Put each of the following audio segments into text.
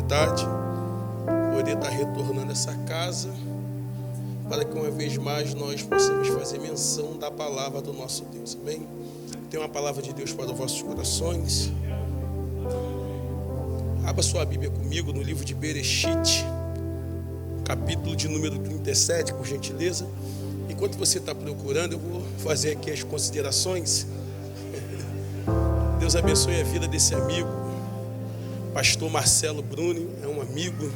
oportunidade, poder estar retornando a essa casa, para que uma vez mais nós possamos fazer menção da palavra do nosso Deus. Amém? Tem uma palavra de Deus para os vossos corações. Abra sua Bíblia comigo no livro de Bereshit, capítulo de número 37, por gentileza. Enquanto você está procurando, eu vou fazer aqui as considerações. Deus abençoe a vida desse amigo, pastor Marcelo Bruni, é um amigo,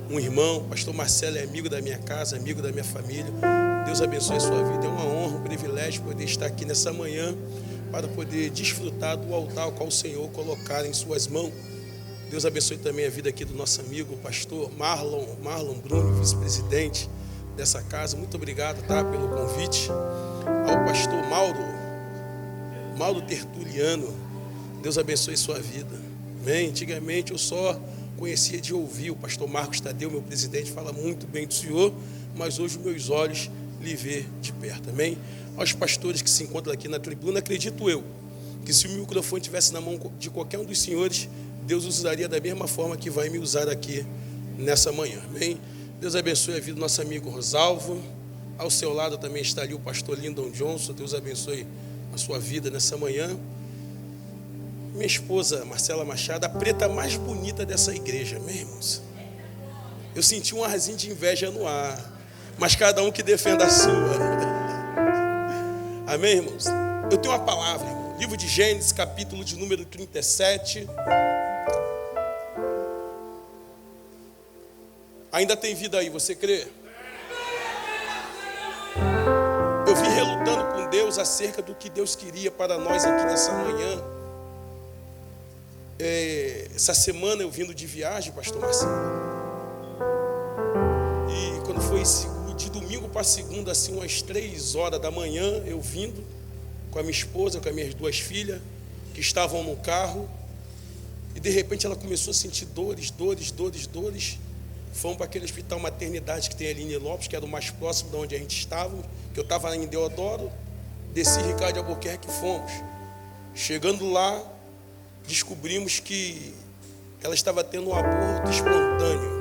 um irmão. Pastor Marcelo é amigo da minha casa, amigo da minha família. Deus abençoe a sua vida. É uma honra, um privilégio poder estar aqui nessa manhã para poder desfrutar do altar ao qual o Senhor colocar em suas mãos. Deus abençoe também a vida aqui do nosso amigo, o pastor Marlon Bruni, vice-presidente dessa casa. Muito obrigado, pelo convite. Ao pastor Mauro Tertuliano, Deus abençoe sua vida. Amém? Antigamente eu só conhecia de ouvir. O pastor Marcos Tadeu, meu presidente, fala muito bem do Senhor, mas hoje meus olhos lhe vê de perto. Amém? Aos pastores que se encontram aqui na tribuna, acredito eu que se o microfone estivesse na mão de qualquer um dos senhores, Deus usaria da mesma forma que vai me usar aqui nessa manhã. Amém? Deus abençoe a vida do nosso amigo Rosalvo. Ao seu lado também está ali o pastor Lyndon Johnson. Deus abençoe a sua vida nessa manhã. Minha esposa Marcela Machado, a preta mais bonita dessa igreja, amém, irmãos? Eu senti um arzinho de inveja no ar, mas cada um que defenda a sua. Amém, irmãos? Eu tenho uma palavra, irmão. Livro de Gênesis, capítulo de número 37. Ainda tem vida aí, você crê? Eu vim relutando com Deus acerca do que Deus queria para nós aqui nessa manhã. Essa semana eu vindo de viagem, pastor Marcelo. E quando foi de domingo para segunda, assim, umas 3 horas da manhã, eu vindo com a minha esposa, com as minhas 2 filhas, que estavam no carro. E de repente ela começou a sentir dores. Fomos para aquele hospital maternidade que tem ali em Nilópolis, que era o mais próximo de onde a gente estava, que eu estava em Deodoro. Desci Ricardo de Albuquerque e fomos. Chegando lá, descobrimos que ela estava tendo um aborto espontâneo.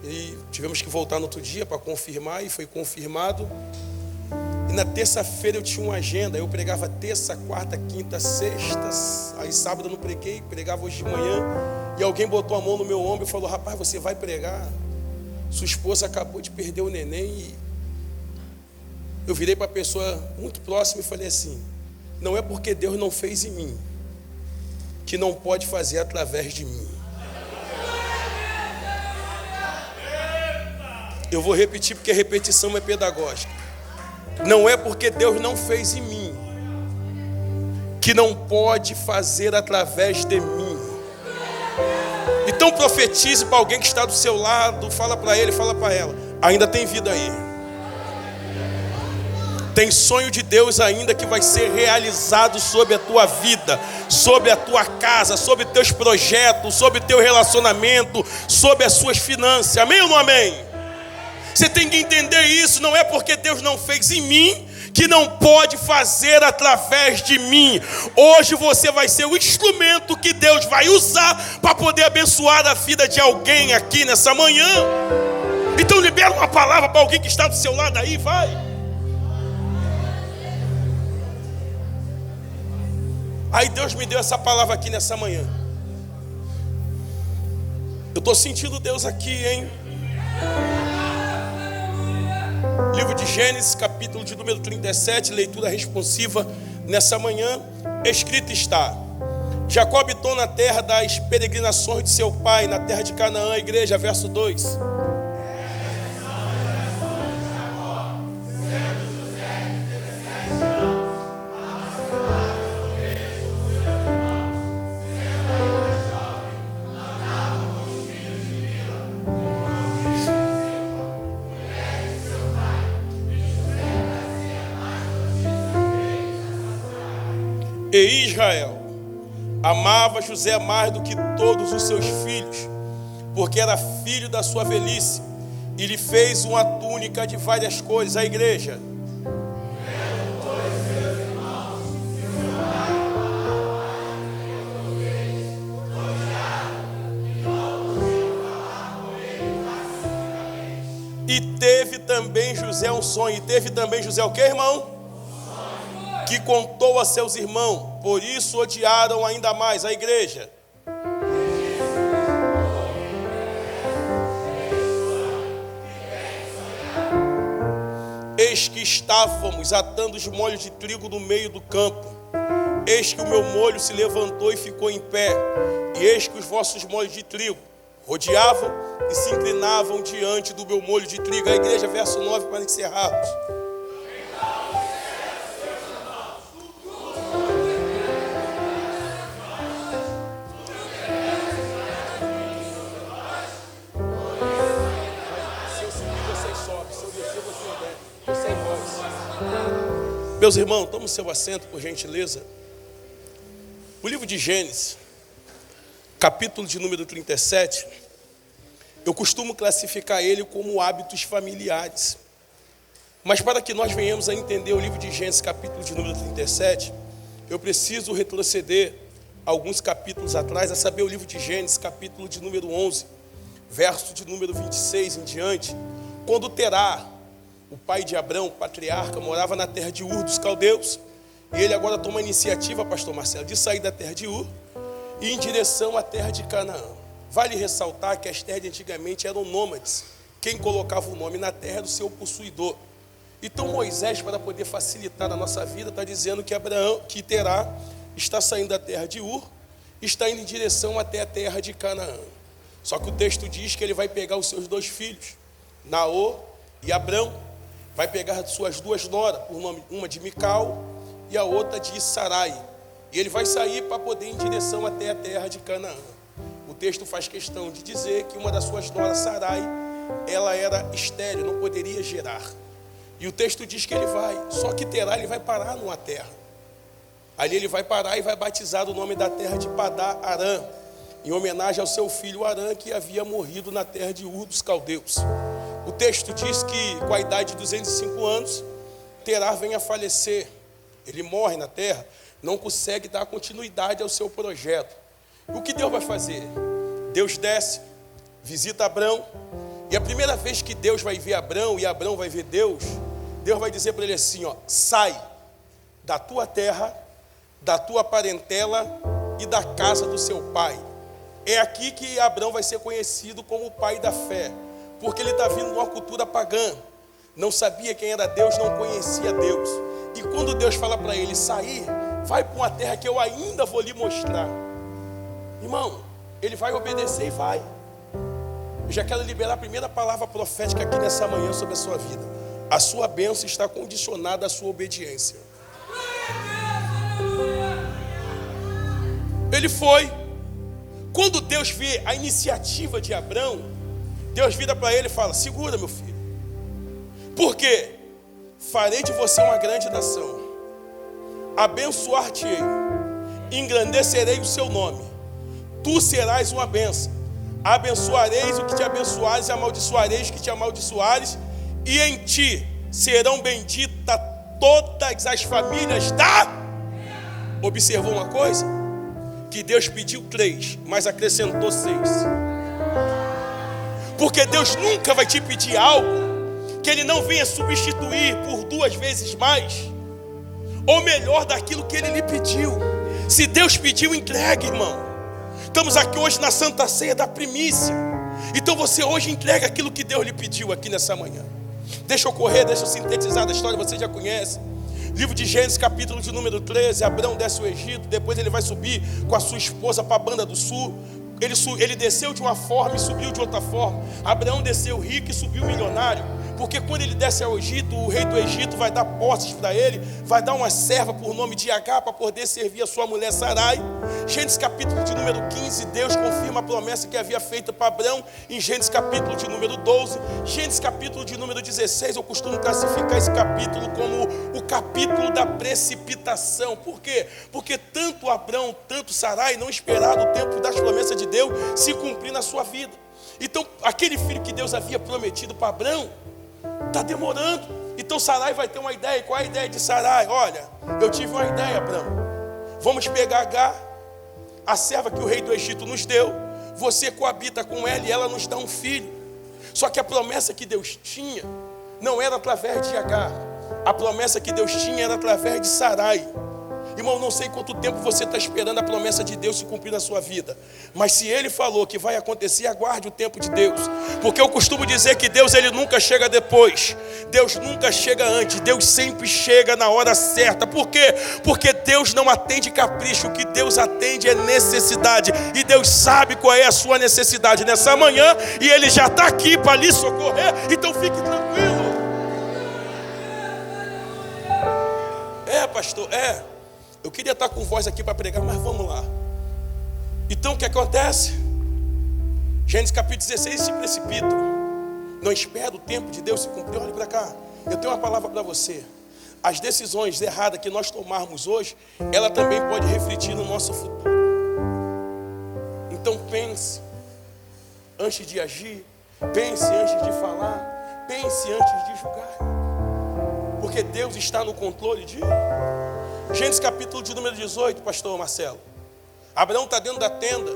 E tivemos que voltar no outro dia para confirmar, e foi confirmado. E na terça-feira eu tinha uma agenda, eu pregava terça, quarta, quinta, sexta. Aí sábado eu não preguei, pregava hoje de manhã. E alguém botou a mão no meu ombro e falou: rapaz, você vai pregar? Sua esposa acabou de perder o neném. E eu virei para a pessoa muito próxima e falei assim: não é porque Deus não fez em mim que não pode fazer através de mim. Eu vou repetir porque a repetição é pedagógica. Não é porque Deus não fez em mim que não pode fazer através de mim. Então profetize para alguém que está do seu lado, fala para ele, fala para ela: ainda tem vida aí. Tem sonho de Deus ainda que vai ser realizado sobre a tua vida, sobre a tua casa, sobre teus projetos, sobre teu relacionamento, sobre as suas finanças. Amém ou não amém? Você tem que entender isso. Não é porque Deus não fez em mim que não pode fazer através de mim. Hoje você vai ser o instrumento que Deus vai usar para poder abençoar a vida de alguém aqui nessa manhã. Então libera uma palavra para alguém que está do seu lado aí, vai. Aí Deus me deu essa palavra aqui nessa manhã. Eu estou sentindo Deus aqui, hein? Livro de Gênesis, capítulo de número 37, leitura responsiva nessa manhã. Escrito está: Jacó habitou na terra das peregrinações de seu pai, na terra de Canaã. Igreja, verso 2. E Israel amava José mais do que todos os seus filhos, porque era filho da sua velhice, e lhe fez uma túnica de várias cores. A igreja. E teve também José um sonho. E teve também José o quê, irmão? Que contou a seus irmãos. Por isso odiaram ainda mais a igreja. Eis que estávamos atando os molhos de trigo no meio do campo. Eis que o meu molho se levantou e ficou em pé. E eis que os vossos molhos de trigo rodeavam e se inclinavam diante do meu molho de trigo. A igreja, verso 9, para encerrarmos. Meus irmãos, tome o seu assento, por gentileza. O livro de Gênesis, capítulo de número 37, eu costumo classificar ele como hábitos familiares. Mas para que nós venhamos a entender o livro de Gênesis, capítulo de número 37, eu preciso retroceder alguns capítulos atrás, a saber, o livro de Gênesis, capítulo de número 11, verso de número 26 em diante, quando Terá, o pai de Abrão, patriarca, morava na terra de Ur dos Caldeus, e ele agora toma a iniciativa, pastor Marcelo, de sair da terra de Ur e em direção à terra de Canaã. Vale ressaltar que as terras de antigamente eram nômades. Quem colocava o nome na terra era o seu possuidor. Então Moisés, para poder facilitar a nossa vida, está dizendo que Terá está saindo da terra de Ur, está indo em direção até a terra de Canaã. Só que o texto diz que ele vai pegar os seus 2 filhos, Naor e Abrão, vai pegar suas 2 noras, por nome, uma de Mical e a outra de Sarai. E ele vai sair para poder ir em direção até a terra de Canaã. O texto faz questão de dizer que uma das suas noras, Sarai, ela era estéril, não poderia gerar. E o texto diz que ele vai, só que Terá, ele vai parar numa terra. Ali ele vai parar e vai batizar o nome da terra de Padá Arã, em homenagem ao seu filho Arã, que havia morrido na terra de Ur dos Caldeus. O texto diz que com a idade de 205 anos, Terá vem a falecer. Ele morre na terra, não consegue dar continuidade ao seu projeto. E o que Deus vai fazer? Deus desce, visita Abrão, e a primeira vez que Deus vai ver Abrão, e Abrão vai ver Deus, Deus vai dizer para ele assim, sai da tua terra, da tua parentela e da casa do seu pai. É aqui que Abrão vai ser conhecido como o pai da fé, porque ele está vindo de uma cultura pagã, não sabia quem era Deus, não conhecia Deus. E quando Deus fala para ele sair, vai para uma terra que eu ainda vou lhe mostrar. Irmão, ele vai obedecer e vai. Eu já quero liberar a primeira palavra profética aqui nessa manhã sobre a sua vida. A sua bênção está condicionada à sua obediência. Ele foi. Quando Deus vê a iniciativa de Abrão, Deus vira para ele e fala, segura, meu filho. Por quê? Farei de você uma grande nação. Abençoar-te-ei. Engrandecerei o seu nome. Tu serás uma bênção. Abençoareis o que te abençoares e amaldiçoareis o que te amaldiçoares. E em ti serão benditas todas as famílias da... Observou uma coisa? Que Deus pediu 3, mas acrescentou 6. Porque Deus nunca vai te pedir algo que Ele não venha substituir por 2 vezes mais, ou melhor daquilo que Ele lhe pediu. Se Deus pediu, entregue, irmão. Estamos aqui hoje na Santa Ceia da primícia. Então você hoje entrega aquilo que Deus lhe pediu aqui nessa manhã. Deixa eu correr, deixa eu sintetizar a história, você já conhece. Livro de Gênesis, capítulo de número 13, Abrão desce o Egito, depois ele vai subir com a sua esposa para a banda do sul. Ele desceu de uma forma e subiu de outra forma. Abraão desceu rico e subiu milionário. Porque quando ele desce ao Egito, o rei do Egito vai dar posses para ele, vai dar uma serva por nome de Agar para poder servir a sua mulher Sarai. Gênesis capítulo de número 15, Deus confirma a promessa que havia feita para Abraão em Gênesis capítulo de número 12. Gênesis capítulo de número 16, eu costumo classificar esse capítulo como o capítulo da precipitação. Por quê? Porque tanto Abraão, tanto Sarai não esperaram o tempo das promessas de Deus se cumprir na sua vida. Então, aquele filho que Deus havia prometido para Abraão está demorando. Então Sarai vai ter uma ideia. Qual é a ideia de Sarai? Olha, eu tive uma ideia, Abraão. Vamos pegar Agar, a serva que o rei do Egito nos deu. Você coabita com ela e ela nos dá um filho. Só que a promessa que Deus tinha não era através de Agar. A promessa que Deus tinha era através de Sarai. Irmão, não sei quanto tempo você está esperando a promessa de Deus se cumprir na sua vida. Mas se Ele falou que vai acontecer, aguarde o tempo de Deus. Porque eu costumo dizer que Deus, Ele nunca chega depois. Deus nunca chega antes. Deus sempre chega na hora certa. Por quê? Porque Deus não atende capricho. O que Deus atende é necessidade. E Deus sabe qual é a sua necessidade nessa manhã. E Ele já está aqui para lhe socorrer. Então fique tranquilo. Pastor, eu queria estar com voz aqui para pregar, mas vamos lá. Então o que acontece? Gênesis capítulo 16 se precipita. Não espera o tempo de Deus se cumprir. Olha para cá, eu tenho uma palavra para você. As decisões erradas que nós tomarmos hoje, ela também pode refletir no nosso futuro. Então pense antes de agir, pense antes de falar, pense antes de julgar. Porque Deus está no controle de... Gênesis capítulo de número 18, pastor Marcelo. Abraão está dentro da tenda.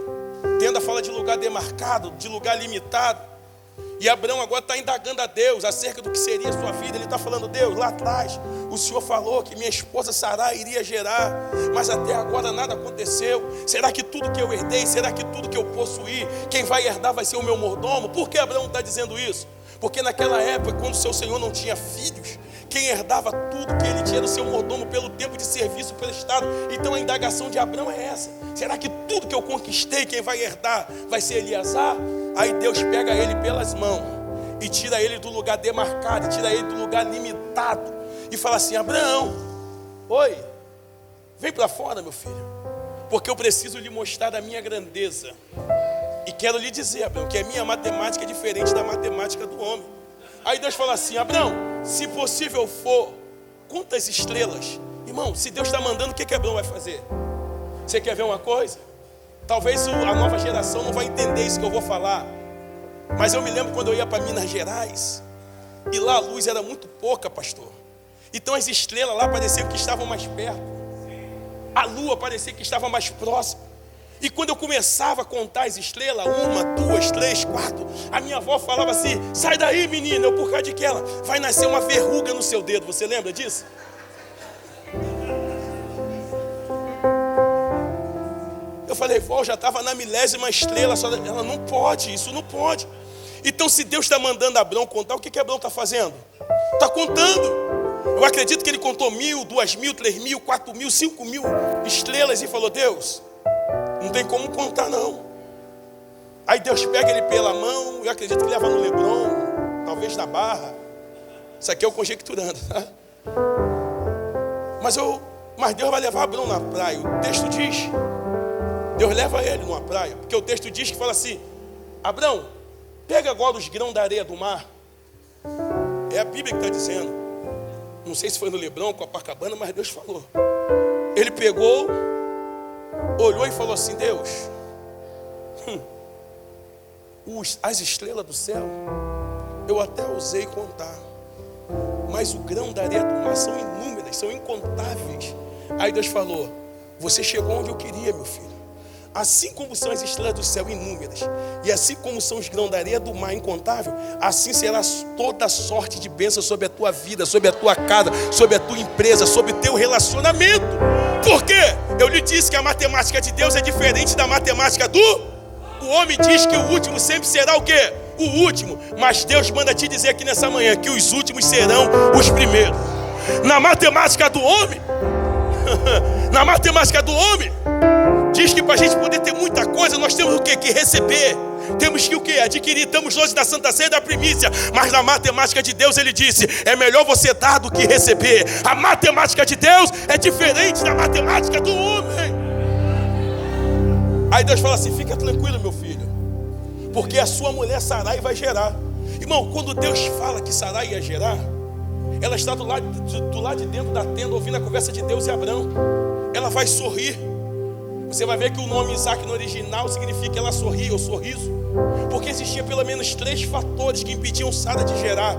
Tenda fala de lugar demarcado, de lugar limitado. E Abraão agora está indagando a Deus acerca do que seria a sua vida. Ele está falando: Deus, lá atrás o Senhor falou que minha esposa Sarai iria gerar, mas até agora nada aconteceu. Será que tudo que eu herdei, será que tudo que eu possuí, quem vai herdar vai ser o meu mordomo? Por que Abraão está dizendo isso? Porque naquela época, quando o seu senhor não tinha filhos, quem herdava tudo que ele tinha era o seu mordomo pelo tempo de serviço prestado. Então a indagação de Abraão é essa: será que tudo que eu conquistei, quem vai herdar vai ser Eliasar? Aí Deus pega ele pelas mãos e tira ele do lugar demarcado, tira ele do lugar limitado e fala assim: Abraão, oi, vem para fora, meu filho, porque eu preciso lhe mostrar a minha grandeza. E quero lhe dizer, Abraão, que a minha matemática é diferente da matemática do homem. Aí Deus fala assim: Abraão, se possível for, conta as estrelas. Irmão, se Deus está mandando, o que Abraão vai fazer? Você quer ver uma coisa? Talvez a nova geração não vai entender isso que eu vou falar. Mas eu me lembro quando eu ia para Minas Gerais. E lá a luz era muito pouca, pastor. Então as estrelas lá pareciam que estavam mais perto. A lua parecia que estava mais próxima. E quando eu começava a contar as estrelas, 1, 2, 3, 4, a minha avó falava assim: sai daí, menina, eu por causa de que ela vai nascer uma verruga no seu dedo. Você lembra disso? Eu falei: vó, já estava na 1000ª estrela. Ela: não pode, isso não pode. Então se Deus está mandando Abraão contar, o que Abraão está fazendo? Está contando. Eu acredito que ele contou 1000, 2000, 3000, 4000, 5000 estrelas e falou: Deus, não tem como contar não. Aí Deus pega ele pela mão, eu acredito que leva no Leblon, talvez na Barra. Isso aqui eu conjecturando, tá? Mas Deus vai levar Abraão na praia. O texto diz, Deus leva ele numa praia, porque o texto diz que fala assim: Abraão, pega agora os grãos da areia do mar. É a Bíblia que está dizendo. Não sei se foi no Leblon, Copacabana, mas Deus falou. Ele pegou, olhou e falou assim: Deus, as estrelas do céu eu até ousei contar, mas o grão da areia do mar são inúmeras, são incontáveis. Aí Deus falou: você chegou onde eu queria, meu filho. Assim como são as estrelas do céu inúmeras, e assim como são os grãos da areia do mar incontável, assim será toda sorte de bênção sobre a tua vida, sobre a tua casa, sobre a tua empresa, sobre o teu relacionamento. Por quê? Eu lhe disse que a matemática de Deus é diferente da matemática do... O homem diz que o último sempre será o quê? O último. Mas Deus manda te dizer aqui nessa manhã que os últimos serão os primeiros. Na matemática do homem, na matemática do homem, diz que para a gente poder ter muita coisa, nós temos o quê? Que receber. Temos que o quê? Adquirir. Estamos hoje na Santa Ceia da primícia. Mas na matemática de Deus, ele disse: é melhor você dar do que receber. A matemática de Deus é diferente da matemática do homem. Aí Deus fala assim: fica tranquilo, meu filho, porque a sua mulher Sarai vai gerar. Irmão, quando Deus fala que Sarai ia gerar, ela está do lado de dentro da tenda, ouvindo a conversa de Deus e Abraão. Ela vai sorrir. Você vai ver que o nome Isaac no original significa ela sorrir ou sorriso, porque existia pelo menos 3 fatores que impediam Sara de gerar.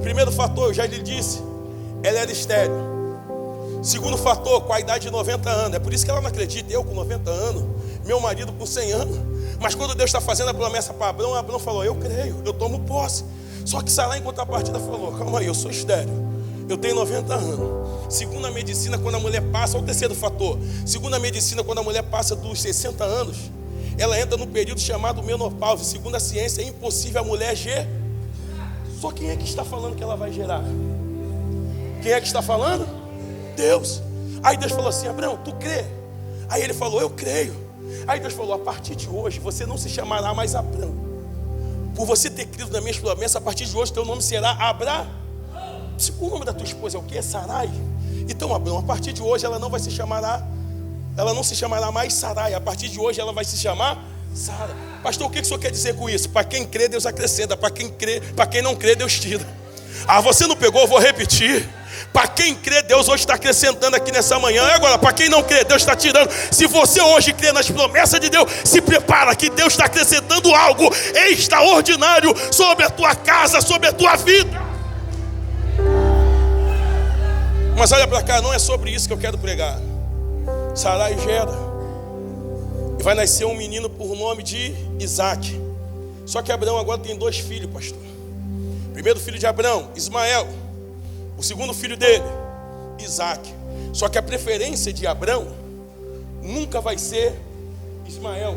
Primeiro fator, eu já lhe disse, ela era estéril. Segundo fator, com a idade de 90 anos. É por isso que ela não acredita. Eu com 90 anos, meu marido com 100 anos. Mas quando Deus está fazendo a promessa para Abraão, Abraão falou: eu creio, eu tomo posse. Só que Sarai, em contrapartida, falou: calma aí, eu sou estéril, eu tenho 90 anos. Segundo a medicina, quando a mulher passa, olha o terceiro fator. Segundo a medicina, quando a mulher passa dos 60 anos, ela entra no período chamado menopausa. Segundo a ciência, é impossível a mulher gerar. Só quem é que está falando que ela vai gerar? Quem é que está falando? Deus. Aí Deus falou assim: Abraão, tu crê? Aí ele falou: eu creio. Aí Deus falou: a partir de hoje você não se chamará mais Abraão. Por você ter crido nas minhas promessas, a partir de hoje teu nome será Abraão. O nome da tua esposa é o quê? Sarai. Então, Abraão, a partir de hoje ela não se chamará mais Sarai. A partir de hoje ela vai se chamar Sara. Pastor, o que o senhor quer dizer com isso? Para quem crê, Deus acrescenta. Para quem não crê, Deus tira. Ah, você não pegou? Eu vou repetir. Para quem crê, Deus hoje está acrescentando aqui nessa manhã. E agora, para quem não crê, Deus está tirando. Se você hoje crê nas promessas de Deus, se prepara que Deus está acrescentando algo extraordinário sobre a tua casa, sobre a tua vida. Mas olha para cá, não é sobre isso que eu quero pregar. Sarai gera, e vai nascer um menino por nome de Isaac. Só que Abraão agora tem 2 filhos, pastor. O primeiro filho de Abraão, Ismael. O segundo filho dele, Isaac. Só que a preferência de Abraão nunca vai ser Ismael.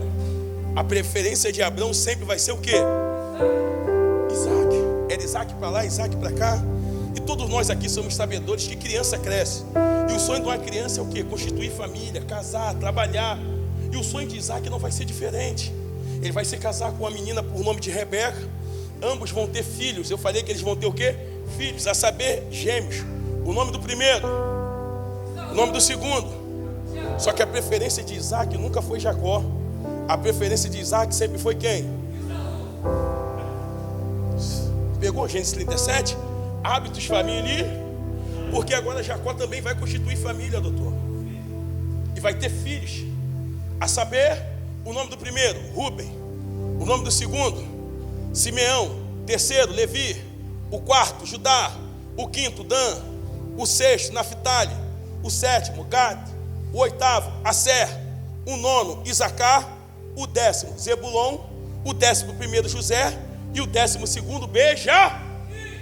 A preferência de Abraão sempre vai ser o quê? Isaac. Era Isaac para lá, Isaac para cá. E todos nós aqui somos sabedores que criança cresce. E o sonho de uma criança é o quê? Constituir família, casar, trabalhar. E o sonho de Isaac não vai ser diferente. Ele vai se casar com uma menina por nome de Rebeca. Ambos vão ter filhos. Eu falei que eles vão ter o quê? Filhos, a saber, gêmeos. O nome do primeiro, o nome do segundo. Só que a preferência de Isaac nunca foi Jacó. A preferência de Isaac sempre foi quem? Pegou Gênesis 37? Hábitos, família. Porque agora Jacó também vai constituir família, doutor. E vai ter filhos. A saber, o nome do primeiro, Rúben. O nome do segundo, Simeão. Terceiro, Levi. O quarto, Judá. O quinto, Dan. O sexto, Naftali. O sétimo, Gad. O oitavo, Aser. O nono, Isacar. O 10º, Zebulon. O 11º, José. E o 12º, Beja.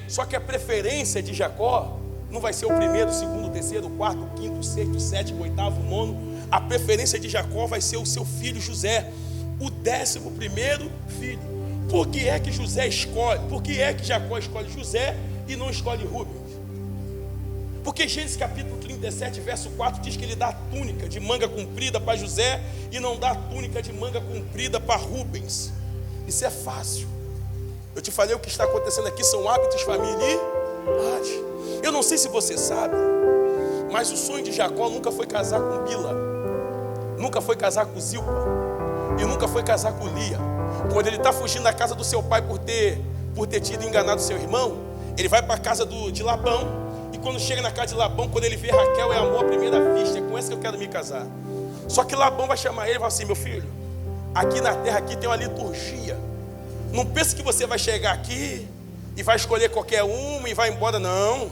Só que a preferência de Jacó não vai ser o primeiro, o segundo, o terceiro, o quarto, o quinto, o sexto, o sétimo, o oitavo, o nono. A preferência de Jacó vai ser o seu filho José, o 11º filho. Por que é que José escolhe? Por que é que Jacó escolhe José e não escolhe Rubens? Porque Gênesis capítulo 37, verso 4 diz que ele dá a túnica de manga comprida para José e não dá a túnica de manga comprida para Rubens. Isso é fácil. Eu te falei, o que está acontecendo aqui são hábitos familiares. Eu não sei se você sabe, mas o sonho de Jacó nunca foi casar com Bila, nunca foi casar com Zilpa e nunca foi casar com Lia. Quando ele está fugindo da casa do seu pai por ter tido enganado seu irmão, ele vai para a casa de Labão. E quando chega na casa de Labão, quando ele vê Raquel, é amor à primeira vista. É com essa que eu quero me casar. Só que Labão vai chamar ele e vai assim: meu filho, aqui na terra aqui tem uma liturgia. Não pense que você vai chegar aqui e vai escolher qualquer uma e vai embora, não.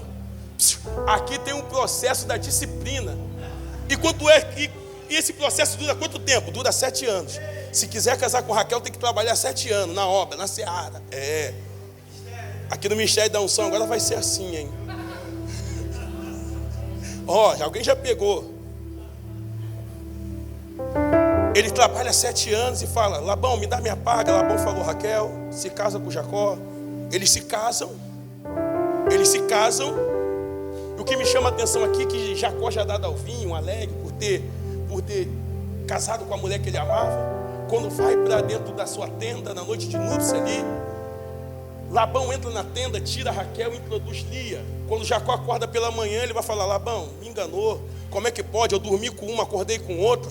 Aqui tem um processo da disciplina. E esse processo dura quanto tempo? Dura 7 anos. Se quiser casar com Raquel, tem que trabalhar 7 anos na obra, na seara. Aqui no Ministério da Unção agora vai ser assim, hein? Alguém já pegou. Ele trabalha 7 anos e fala: Labão, me dá minha paga. Labão falou: Raquel, se casa com Jacó. Eles se casam. E o que me chama a atenção aqui é que Jacó já dado ao vinho, alegre por ter casado com a mulher que ele amava. Quando vai para dentro da sua tenda, na noite de núpcias ali, Labão entra na tenda, tira Raquel e introduz Lia. Quando Jacó acorda pela manhã, ele vai falar: Labão, me enganou. Como é que pode? Eu dormi com uma, acordei com outra.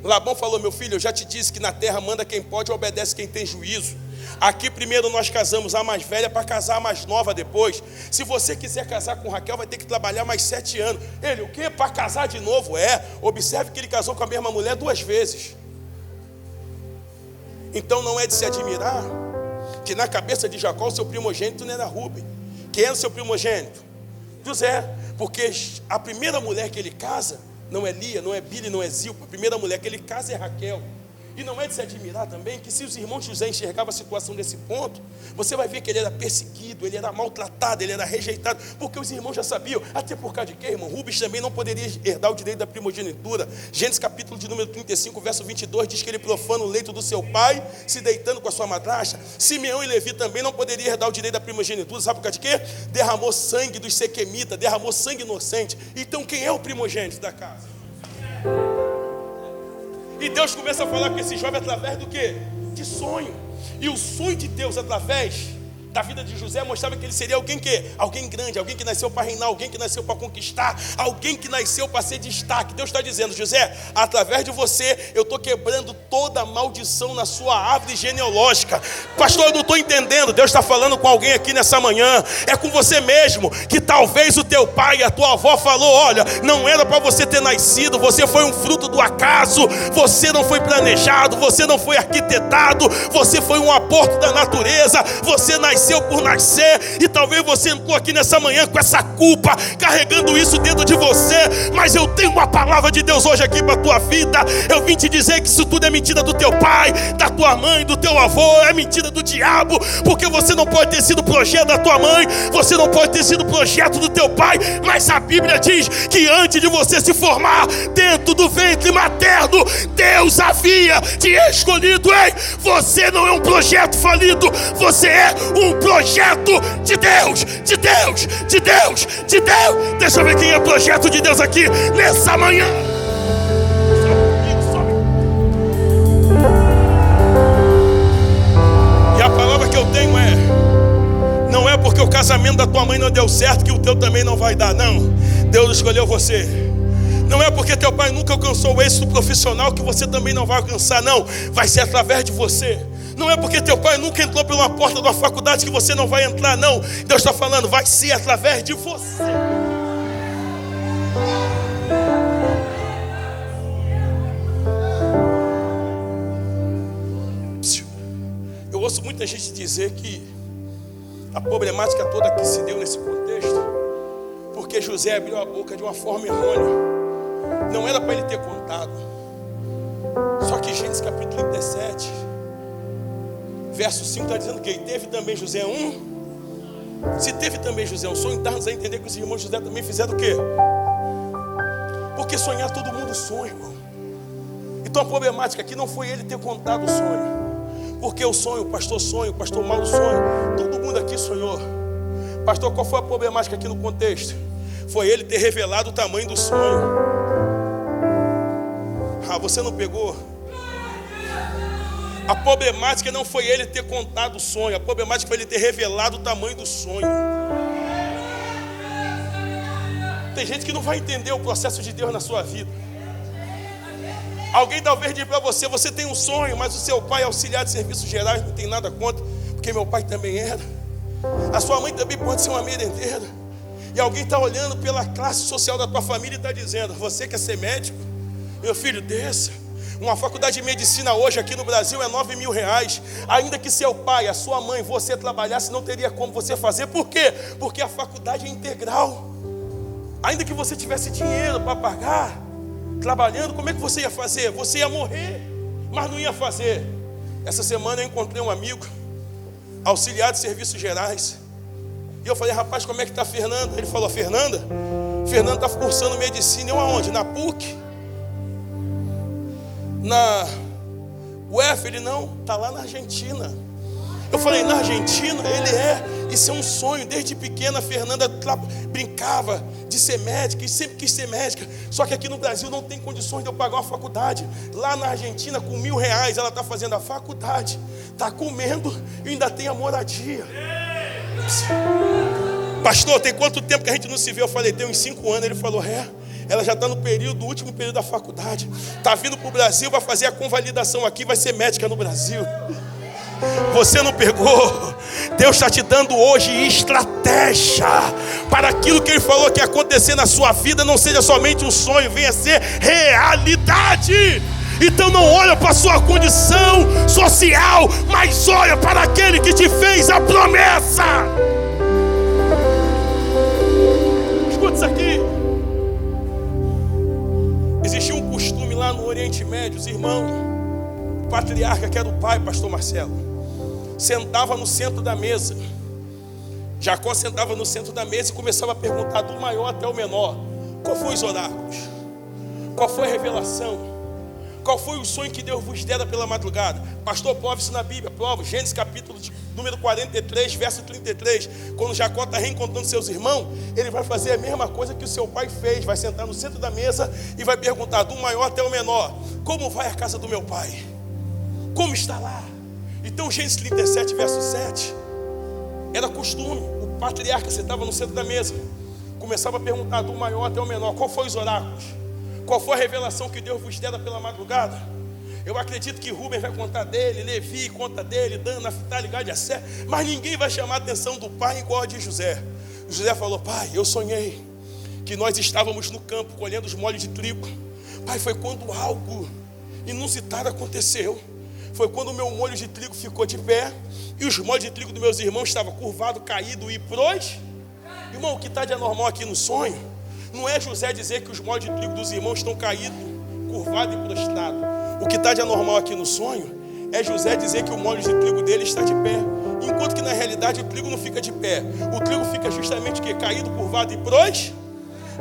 Labão falou: meu filho, eu já te disse que na terra manda quem pode e obedece quem tem juízo. Aqui primeiro nós casamos a mais velha para casar a mais nova depois. Se você quiser casar com Raquel, vai ter que trabalhar mais 7 anos. Ele, o quê? Para casar de novo? Observe que ele casou com a mesma mulher 2 vezes. Então não é de se admirar que na cabeça de Jacó o seu primogênito não era Rubem. Quem era o seu primogênito? José. Porque a primeira mulher que ele casa não é Lia, não é Bila, não é Zilpa. A primeira mulher que ele casa é Raquel. E não é de se admirar também que se os irmãos José enxergavam a situação desse ponto, você vai ver que ele era perseguido, ele era maltratado, ele era rejeitado, porque os irmãos já sabiam, até por causa de quê, irmão? Rubens também não poderia herdar o direito da primogenitura. Gênesis capítulo de número 35, verso 22, diz que ele profana o leito do seu pai, se deitando com a sua madrasta. Simeão e Levi também não poderiam herdar o direito da primogenitura, sabe por causa de quê? Derramou sangue dos sequemitas, derramou sangue inocente. Então quem é o primogênito da casa? E Deus começa a falar com esse jovem através do quê? De sonho. E o sonho de Deus através da vida de José mostrava que ele seria alguém que? Alguém grande, alguém que nasceu para reinar, alguém que nasceu para conquistar, alguém que nasceu para ser destaque. Deus está dizendo: José, através de você eu estou quebrando toda a maldição na sua árvore genealógica. Pastor, eu não estou entendendo. Deus está falando com alguém aqui nessa manhã. É com você mesmo, que talvez o teu pai e a tua avó falou: olha, não era para você ter nascido, você foi um fruto do acaso, você não foi planejado, você não foi arquitetado, você foi um aborto da natureza, você nasceu por nascer, e talvez você entrou aqui nessa manhã com essa culpa, carregando isso dentro de você. Mas eu tenho uma palavra de Deus hoje aqui para a tua vida. Eu vim te dizer que isso tudo é mentira do teu pai, da tua mãe, do teu avô, é mentira do diabo, porque você não pode ter sido projeto da tua mãe, você não pode ter sido projeto do teu pai, mas a Bíblia diz que antes de você se formar dentro do ventre materno, Deus havia te escolhido. Ei, você não é um projeto falido, você é um projeto de Deus, de Deus, de Deus, de Deus. Deixa eu ver quem é projeto de Deus aqui nessa manhã. E a palavra que eu tenho não é porque o casamento da tua mãe não deu certo que o teu também não vai dar, não. Deus escolheu você. Não é porque teu pai nunca alcançou o êxito profissional que você também não vai alcançar, não. Vai ser através de você. Não é porque teu pai nunca entrou pela porta da faculdade que você não vai entrar, não. Deus está falando, vai ser através de você. Eu ouço muita gente dizer que a problemática toda que se deu nesse contexto, porque José abriu a boca de uma forma errônea. Não era para ele ter contado. Só que Gênesis capítulo 37, verso 5 está dizendo que teve também José Se teve também José um sonho, dá-nos a entender que os irmãos de José também fizeram o quê? Porque sonhar todo mundo sonha, irmão. Então a problemática aqui não foi ele ter contado o sonho. Porque o pastor Mauro sonha. Todo mundo aqui sonhou. Pastor, qual foi a problemática aqui no contexto? Foi ele ter revelado o tamanho do sonho. Ah, você não pegou? A problemática não foi ele ter contado o sonho. A problemática foi ele ter revelado o tamanho do sonho. Tem gente que não vai entender o processo de Deus na sua vida. Alguém talvez diga para você: você tem um sonho, mas o seu pai é auxiliar de serviços gerais, não tem nada contra, porque meu pai também era. A sua mãe também pode ser uma merendeira. E alguém está olhando pela classe social da tua família e está dizendo: você quer ser médico? Meu filho, desça. Uma faculdade de medicina hoje aqui no Brasil é R$9.000. Ainda que seu pai, a sua mãe, você trabalhasse, não teria como você fazer. Por quê? Porque a faculdade é integral. Ainda que você tivesse dinheiro para pagar, trabalhando, como é que você ia fazer? Você ia morrer, mas não ia fazer. Essa semana eu encontrei um amigo, auxiliar de serviços gerais. E eu falei: rapaz, como é que está a Fernanda? Ele falou: Fernanda está cursando medicina. Eu aonde? Na PUC? Na UF? Ele não, está lá na Argentina. Eu falei: na Argentina? Ele isso é um sonho. Desde pequena a Fernanda brincava de ser médica e sempre quis ser médica. Só que aqui no Brasil não tem condições de eu pagar uma faculdade. Lá na Argentina, com R$1.000, ela está fazendo a faculdade, está comendo e ainda tem a moradia. Pastor, tem quanto tempo que a gente não se vê? Eu falei: tem uns 5 anos. Ele falou: ela já está no último período da faculdade. Está vindo para o Brasil, vai fazer a convalidação aqui, vai ser médica no Brasil. Você não pegou? Deus está te dando hoje estratégia para aquilo que Ele falou que ia acontecer na sua vida não seja somente um sonho, venha ser realidade. Então não olha para a sua condição social, mas olha para aquele que te fez a promessa. Escuta isso aqui. Existia um costume lá no Oriente Médio, os irmãos patriarca, que era o pai, pastor Marcelo, sentava no centro da mesa. Jacó sentava no centro da mesa e começava a perguntar do maior até o menor: qual foi os oráculos? Qual foi a revelação? Qual foi o sonho que Deus vos dera pela madrugada? Pastor, prova isso na Bíblia, prova. Gênesis capítulo número 43, verso 33. Quando Jacó está reencontrando seus irmãos, ele vai fazer a mesma coisa que o seu pai fez. Vai sentar no centro da mesa e vai perguntar do maior até o menor: como vai a casa do meu pai? Como está lá? Então Gênesis 37, verso 7. Era costume, o patriarca sentava no centro da mesa, começava a perguntar do maior até o menor: qual foi os oráculos? Qual foi a revelação que Deus vos dera pela madrugada? Eu acredito que Rubem vai contar dele, Levi conta dele, Dan, Naftali, Gad e Asser, mas ninguém vai chamar a atenção do pai igual a de José. José falou: pai, eu sonhei que nós estávamos no campo colhendo os molhos de trigo. Pai, foi quando algo inusitado aconteceu. Foi quando o meu molho de trigo ficou de pé e os molhos de trigo dos meus irmãos estavam curvados, caídos e pros. Irmão, o que está de anormal aqui no sonho não é José dizer que os molhos de trigo dos irmãos estão caídos, curvados e prostrados. O que está de anormal aqui no sonho é José dizer que o molho de trigo dele está de pé, enquanto que na realidade o trigo não fica de pé. O trigo fica justamente que caído, curvado e pros.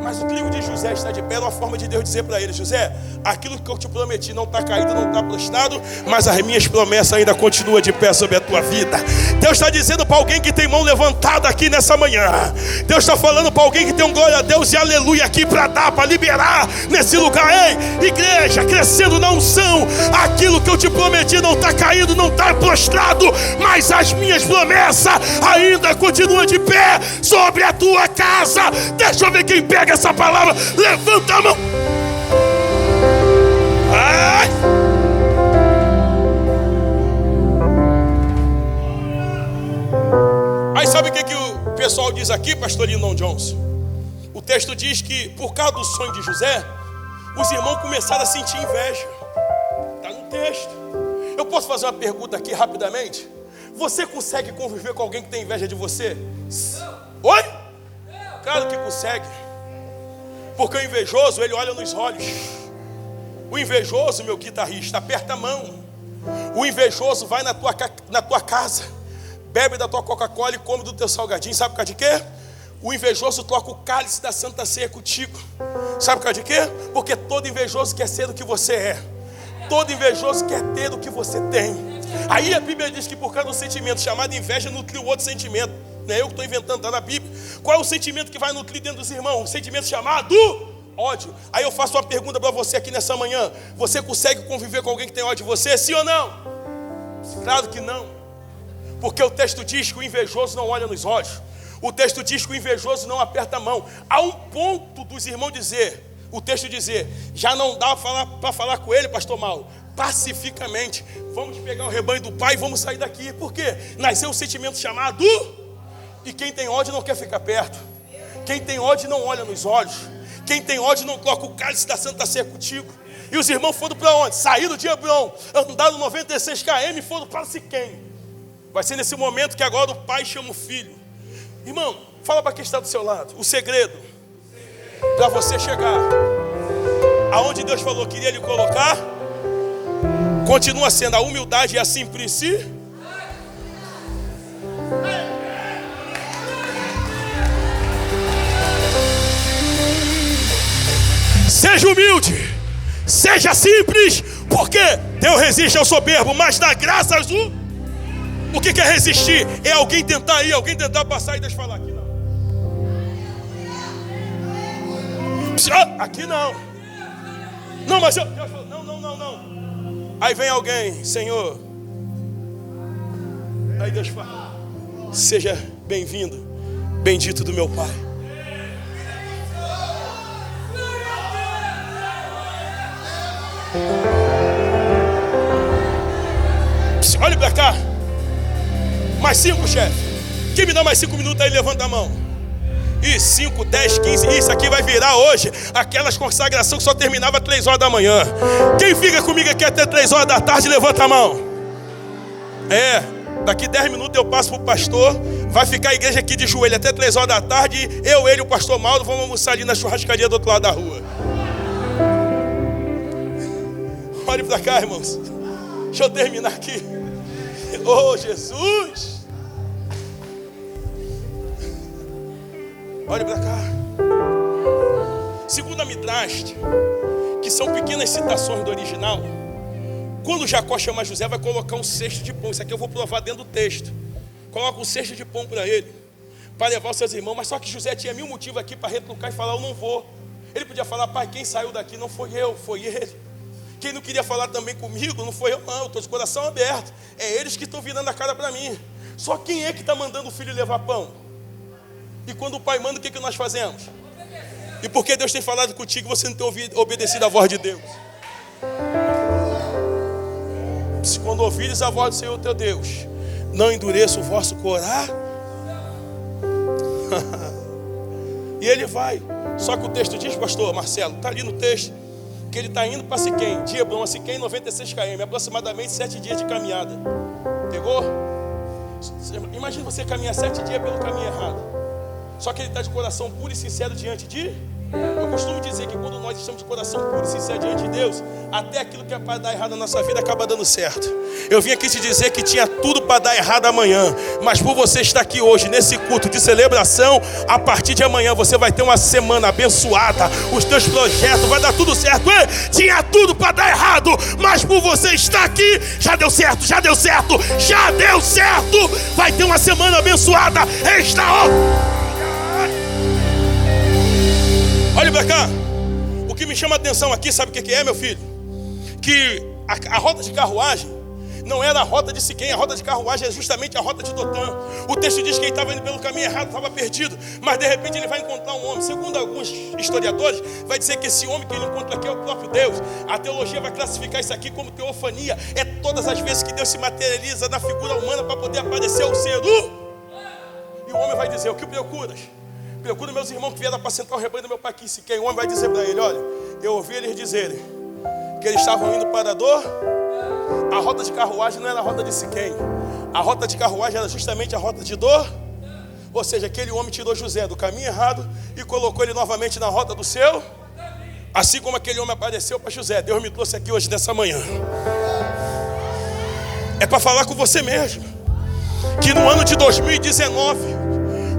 Mas o trigo de José está de pé, era uma forma de Deus dizer para ele: José, aquilo que eu te prometi não está caído, não está prostrado, mas as minhas promessas ainda continuam de pé sobre a tua vida. Deus está dizendo para alguém que tem mão levantada aqui nessa manhã. Deus está falando para alguém que tem um glória a Deus e aleluia aqui para dar, para liberar nesse lugar. Ei, igreja, crescendo na unção, aquilo que eu te prometi não está caído, não está prostrado, mas as minhas promessas ainda continuam de pé sobre a tua casa. Deixa eu ver quem pega essa palavra, levanta a mão. Ai. Aí sabe o que o pessoal diz aqui, pastor Lindon Johnson? O texto diz que por causa do sonho de José, os irmãos começaram a sentir inveja. Está no texto. Eu posso fazer uma pergunta aqui rapidamente? Você consegue conviver com alguém que tem inveja de você? Oi? Claro que consegue. Porque o invejoso, ele olha nos olhos. O invejoso, meu guitarrista, aperta a mão. O invejoso vai na tua casa, bebe da tua Coca-Cola e come do teu salgadinho. Sabe por causa de quê? O invejoso troca o cálice da Santa Ceia contigo. Sabe por causa de quê? Porque todo invejoso quer ser o que você é. Todo invejoso quer ter o que você tem. Aí a Bíblia diz que por causa do sentimento chamado inveja, nutriu outro sentimento. Não é eu que estou inventando, está na Bíblia. Qual é o sentimento que vai nutrir dentro dos irmãos? Um sentimento chamado ódio. Aí eu faço uma pergunta para você aqui nessa manhã: você consegue conviver com alguém que tem ódio de você? Sim ou não? Claro que não. Porque o texto diz que o invejoso não olha nos olhos. O texto diz que o invejoso não aperta a mão. Há um ponto dos irmãos dizer, o texto dizer, já não dá para falar com ele, pastor Mauro, pacificamente. Vamos pegar o rebanho do pai e vamos sair daqui. Por quê? Nasceu um sentimento chamado. E quem tem ódio não quer ficar perto. Quem tem ódio não olha nos olhos. Quem tem ódio não toca o cálice da Santa Ceia contigo. E os irmãos foram para onde? Saíram de Hebron, andaram 96 km e foram para Siquém. Vai ser nesse momento que agora o pai chama o filho. Irmão, fala para quem está do seu lado. O segredo para você chegar aonde Deus falou que iria lhe colocar continua sendo a humildade e a simplicidade. Seja humilde, seja simples, porque Deus resiste ao soberbo, mas dá graças do... O que é resistir? É alguém tentar ir, alguém tentar passar e Deus falar: aqui não. Aqui não. Não, mas eu... Deus falou: não. Aí vem alguém: Senhor. Aí Deus fala: seja bem-vindo, bendito do meu Pai. Olha para cá. Mais 5, chefe. Quem me dá mais 5 minutos aí, levanta a mão. E 5, 10, 15. Isso aqui vai virar hoje aquelas consagrações que só terminava 3 horas da manhã. Quem fica comigo aqui até 3 horas da tarde, levanta a mão. Daqui 10 minutos eu passo pro pastor. Vai ficar a igreja aqui de joelho até 3 horas da tarde. Eu, ele e o pastor Mauro vamos almoçar ali na churrascaria do outro lado da rua. Olhe para cá, irmãos. Deixa eu terminar aqui. Oh, Jesus. Olha para cá. Segundo a Midrash, que são pequenas citações do original, quando Jacó chama José, vai colocar um cesto de pão. Isso aqui eu vou provar dentro do texto. Coloca um cesto de pão para ele, para levar os seus irmãos. Mas só que José tinha 1000 motivos aqui para retrucar e falar: eu não vou. Ele podia falar: pai, quem saiu daqui não foi eu, foi ele. Quem não queria falar também comigo não foi eu, não. Eu estou de coração aberto. É eles que estão virando a cara para mim. Só quem é que está mandando o filho levar pão? E quando o pai manda, o que nós fazemos? E porque Deus tem falado contigo, você não tem obedecido a voz de Deus. Quando ouvires a voz do Senhor teu Deus, não endureça o vosso coração. E ele vai. Só que o texto diz, pastor Marcelo, está ali no texto, que ele está indo para Siquém, de Hebron a Siquém, 96 km, aproximadamente 7 dias de caminhada. Pegou? Imagina você caminhar 7 dias pelo caminho errado. Só que ele está de coração puro e sincero diante de... Eu costumo dizer que quando nós estamos de coração puro e sincero diante de Deus, até aquilo que é para dar errado na nossa vida acaba dando certo. Eu vim aqui te dizer que tinha tudo para dar errado amanhã, mas por você estar aqui hoje, nesse culto de celebração, a partir de amanhã você vai ter uma semana abençoada. Os teus projetos, vai dar tudo certo. Tinha tudo para dar errado, mas por você estar aqui, já deu certo, já deu certo, já deu certo. Vai ter uma semana abençoada. Extraordinária. Olha para cá. O que me chama a atenção aqui, sabe o que é, meu filho? Que a rota de carruagem não era a rota de Siquém. A rota de carruagem é justamente a rota de Dotã. O texto diz que ele estava indo pelo caminho errado, estava perdido, mas de repente ele vai encontrar um homem. Segundo alguns historiadores, vai dizer que esse homem que ele encontra aqui é o próprio Deus. A teologia vai classificar isso aqui como teofania. É todas as vezes que Deus se materializa na figura humana para poder aparecer ao ser. E o homem vai dizer: o que procuras? Procura meus irmãos que vieram apacentar o rebanho do meu pai aqui em Siquém. O homem vai dizer para ele: olha, eu ouvi eles dizerem que eles estavam indo para Dor. A rota de carruagem não era a rota de Siquém. A rota de carruagem era justamente a rota de Dor. Ou seja, aquele homem tirou José do caminho errado e colocou ele novamente na rota do seu. Assim como aquele homem apareceu para José, Deus me trouxe aqui hoje nessa manhã. É para falar com você mesmo, que no ano de 2019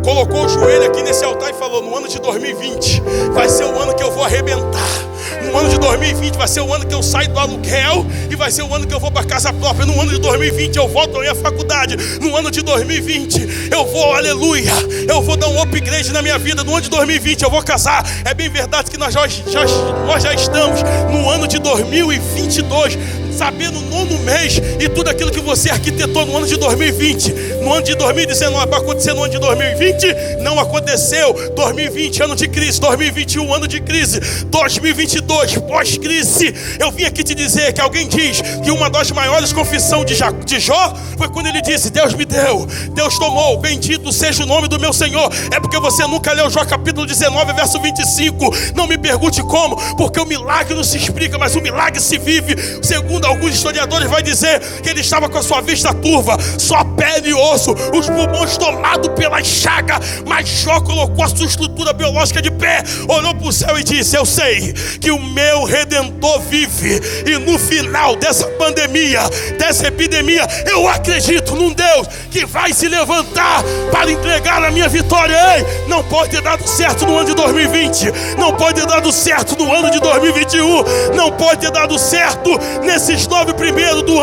colocou o joelho aqui nesse altar e falou: no ano de 2020 vai ser o ano que eu vou arrebentar. No ano de 2020 vai ser o ano que eu saio do aluguel e vai ser o ano que eu vou para casa própria. No ano de 2020 eu volto à minha faculdade. No ano de 2020 eu vou, aleluia, eu vou dar um upgrade na minha vida. No ano de 2020 eu vou casar. É bem verdade que nós já estamos no ano de 2022, sabendo o 9º mês, e tudo aquilo que você arquitetou no ano de 2020, no ano de 2019, para acontecer no ano de 2020, não aconteceu. 2020, ano de crise. 2021, ano de crise. 2022, pós-crise. Eu vim aqui te dizer que alguém diz que uma das maiores confissões de Jó foi quando ele disse: Deus me deu, Deus tomou, bendito seja o nome do meu Senhor. É porque você nunca leu Jó capítulo 19, verso 25. Não me pergunte como, porque o milagre não se explica, mas o milagre se vive. Segundo alguns historiadores, vai dizer que ele estava com a sua vista turva, só pele e osso, os pulmões tomados pela chaga, mas Jó colocou a sua estrutura biológica de pé, olhou para o céu e disse: eu sei que o meu Redentor vive, e no final dessa pandemia, dessa epidemia, eu acredito num Deus que vai se levantar para entregar a minha vitória. Ei, não pode ter dado certo no ano de 2020, não pode ter dado certo no ano de 2021, não pode ter dado certo nesses 9 primeiros do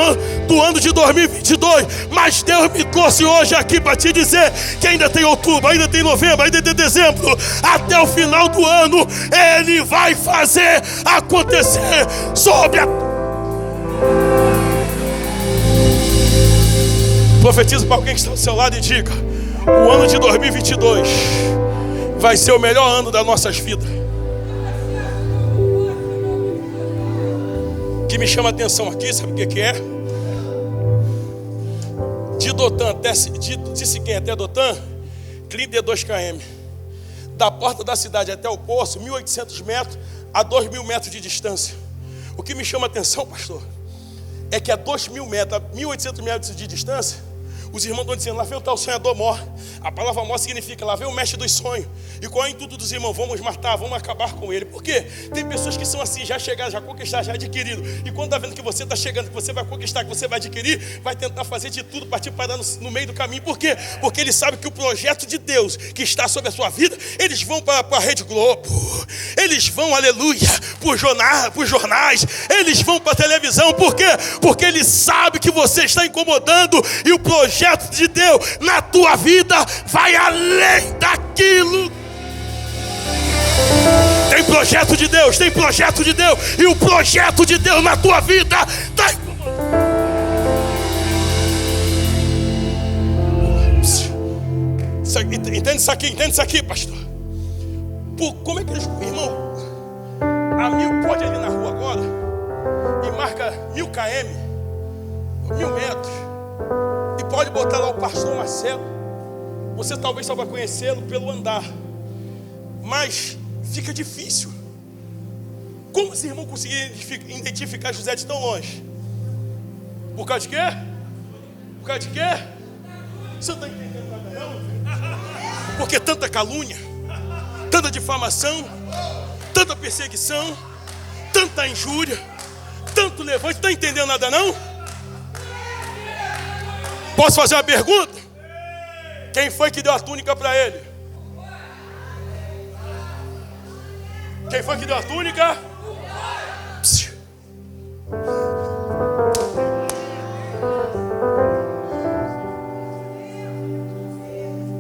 ano de 2022, mas Deus me trouxe hoje aqui para te dizer que ainda tem outubro, ainda tem novembro, ainda tem dezembro, até o final do ano Ele vai fazer acontecer sobre a... Profetizo para alguém que está ao seu lado e diga: o ano de 2022 vai ser o melhor ano das nossas vidas. O que me chama a atenção aqui, sabe o que é? De Dotã até de Siquém até Dotã, 32 km. Da porta da cidade até o poço, 1.800 metros a 2.000 metros de distância. O que me chama a atenção, pastor, é que a 2.000 metros, a 1.800 metros de distância, Os irmãos estão dizendo, lá vem o tal sonhador mor. A palavra mor significa, lá vem o mestre dos sonhos. E qual é o intuito dos irmãos? Vamos matar, vamos acabar com ele. Por quê? Tem pessoas que são assim, já chegaram, já conquistaram, já adquirido. E quando está vendo que você está chegando, que você vai conquistar, que você vai adquirir, vai tentar fazer de tudo para te parar no meio do caminho. Por quê? Porque ele sabe que o projeto de Deus que está sobre a sua vida, eles vão para a Rede Globo, eles vão, aleluia, por jornais, eles vão para a televisão. Por quê? Porque ele sabe que você está incomodando e o projeto de Deus na tua vida vai além daquilo. Tem projeto de Deus, tem projeto de Deus, e o projeto de Deus na tua vida está incomodando. Entende isso aqui, pastor? Como é que eles, irmão, a Mil pode ir ali na rua agora e marca 1000 km, 1000 metros, e pode botar lá o pastor Marcelo. Você talvez só vai conhecê-lo pelo andar, mas fica difícil. Como esse irmão conseguiu identificar José de tão longe? Por causa de quê? Por causa de quê? Você não está entendendo nada não? Porque tanta calúnia, tanta difamação, tanta perseguição, tanta injúria, tanto levante. Está entendendo nada não? Posso fazer uma pergunta? Quem foi que deu a túnica para ele? Quem foi que deu a túnica?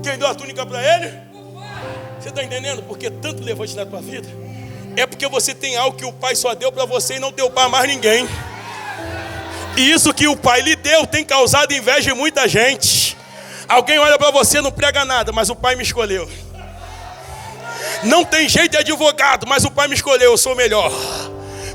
Quem deu a túnica para ele? Você está entendendo? Porque tanto levante na tua vida, é porque você tem algo que o Pai só deu para você e não deu para mais ninguém. E isso que o Pai lhe deu tem causado inveja em muita gente. Alguém olha para você, não prega nada, mas o Pai me escolheu. Não tem jeito de advogado, mas o Pai me escolheu, eu sou melhor.